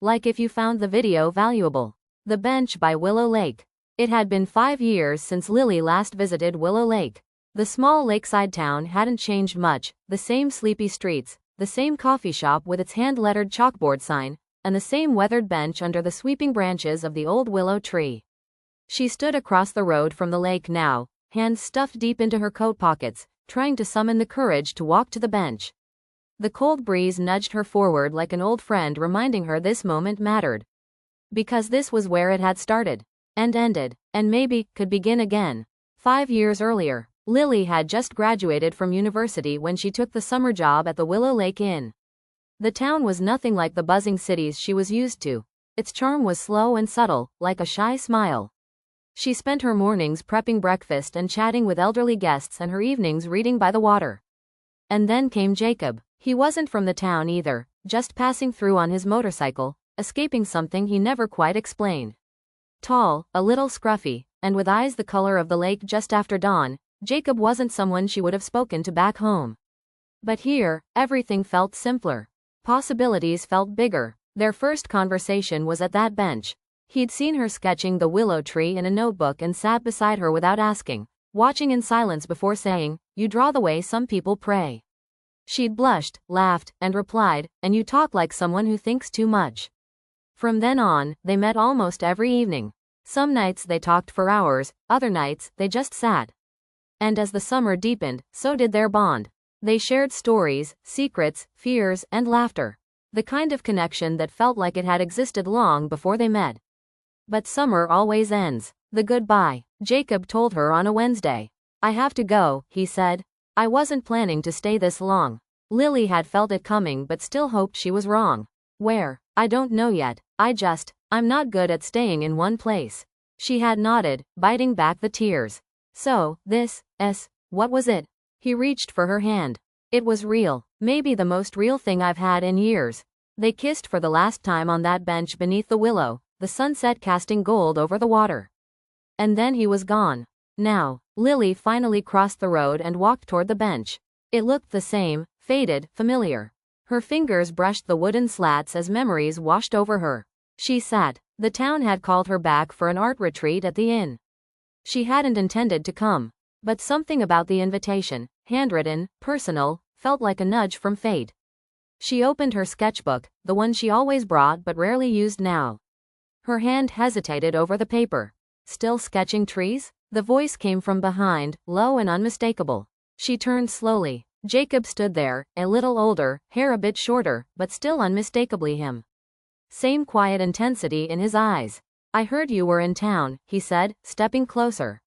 like if you found the video valuable. The Bench by Willow Lake. It had been 5 years since Lily last visited Willow Lake. The small lakeside town hadn't changed much, the same sleepy streets, the same coffee shop with its hand-lettered chalkboard sign, and the same weathered bench under the sweeping branches of the old willow tree. She stood across the road from the lake now, hands stuffed deep into her coat pockets, trying to summon the courage to walk to the bench. The cold breeze nudged her forward like an old friend, reminding her this moment mattered. Because this was where it had started, and ended, and maybe could begin again. 5 years earlier, Lily had just graduated from university when she took the summer job at the Willow Lake Inn. The town was nothing like the buzzing cities she was used to. Its charm was slow and subtle, like a shy smile. She spent her mornings prepping breakfast and chatting with elderly guests, and her evenings reading by the water. And then came Jacob. He wasn't from the town either, just passing through on his motorcycle, escaping something he never quite explained. Tall, a little scruffy, and with eyes the color of the lake just after dawn, Jacob wasn't someone she would have spoken to back home. But here, everything felt simpler. Possibilities felt bigger. Their first conversation was at that bench. He'd seen her sketching the willow tree in a notebook and sat beside her without asking, watching in silence before saying, "You draw the way some people pray." She'd blushed, laughed, and replied, "And you talk like someone who thinks too much." From then on, they met almost every evening. Some nights they talked for hours, other nights, they just sat. And as the summer deepened, so did their bond. They shared stories, secrets, fears, and laughter. The kind of connection that felt like it had existed long before they met. But summer always ends. The goodbye, Jacob told her on a Wednesday. "I have to go," he said. "I wasn't planning to stay this long." Lily had felt it coming but still hoped she was wrong. "Where? I don't know yet. I'm not good at staying in one place." She had nodded, biting back the tears. "So, what was it?" He reached for her hand. "It was real. Maybe the most real thing I've had in years." They kissed for the last time on that bench beneath the willow, the sunset casting gold over the water. And then he was gone. Now, Lily finally crossed the road and walked toward the bench. It looked the same, faded, familiar. Her fingers brushed the wooden slats as memories washed over her. She sat. The town had called her back for an art retreat at the inn. She hadn't intended to come. But something about the invitation, handwritten, personal, felt like a nudge from fate. She opened her sketchbook, the one she always brought but rarely used now. Her hand hesitated over the paper. "Still sketching trees?" The voice came from behind, low and unmistakable. She turned slowly. Jacob stood there, a little older, hair a bit shorter, but still unmistakably him. Same quiet intensity in his eyes. "I heard you were in town," he said, stepping closer.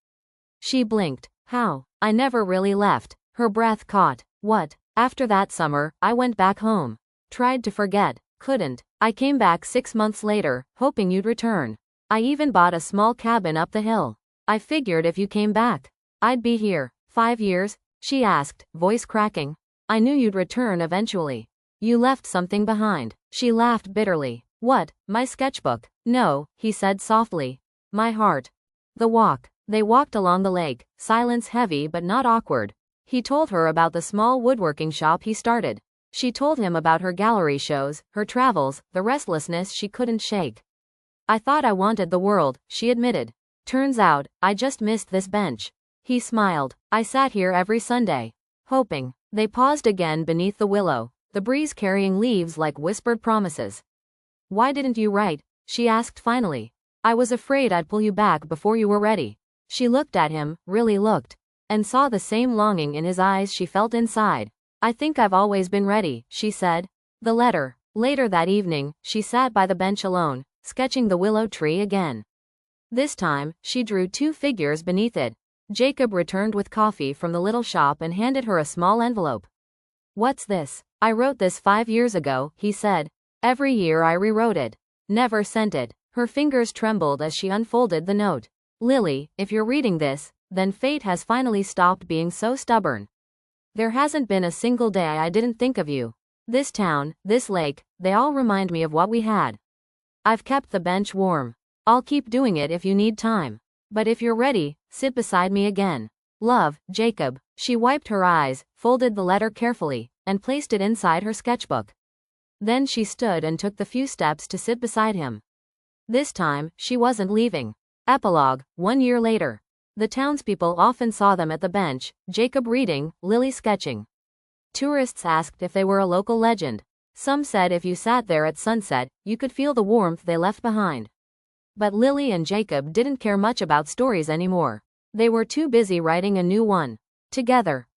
She blinked. "How? I never really left." Her breath caught. "What? After that summer, I went back home. Tried to forget. Couldn't. I came back 6 months later, hoping you'd return. I even bought a small cabin up the hill. I figured if you came back, I'd be here." 5 years? She asked, voice cracking. "I knew you'd return eventually. You left something behind." She laughed bitterly. "What, my sketchbook?" "No," he said softly. "My heart." The walk. They walked along the lake, silence heavy but not awkward. He told her about the small woodworking shop he started. She told him about her gallery shows, her travels, the restlessness she couldn't shake. "I thought I wanted the world," she admitted. "Turns out, I just missed this bench." He smiled. "I sat here every Sunday. Hoping." They paused again beneath the willow, the breeze carrying leaves like whispered promises. "Why didn't you write?" she asked finally. "I was afraid I'd pull you back before you were ready." She looked at him, really looked, and saw the same longing in his eyes she felt inside. "I think I've always been ready," she said. The letter. Later that evening, she sat by the bench alone, sketching the willow tree again. This time, she drew 2 figures beneath it. Jacob returned with coffee from the little shop and handed her a small envelope. "What's this?" "I wrote this 5 years ago," he said. "Every year I rewrote it. Never sent it." Her fingers trembled as she unfolded the note. "Lily, if you're reading this, then fate has finally stopped being so stubborn. There hasn't been a single day I didn't think of you. This town, this lake, they all remind me of what we had. I've kept the bench warm. I'll keep doing it if you need time. But if you're ready, sit beside me again. Love, Jacob." She wiped her eyes, folded the letter carefully, and placed it inside her sketchbook. Then she stood and took the few steps to sit beside him. This time, she wasn't leaving. Epilogue, 1 year later. The townspeople often saw them at the bench, Jacob reading, Lily sketching. Tourists asked if they were a local legend. Some said if you sat there at sunset, you could feel the warmth they left behind. But Lily and Jacob didn't care much about stories anymore. They were too busy writing a new one. Together.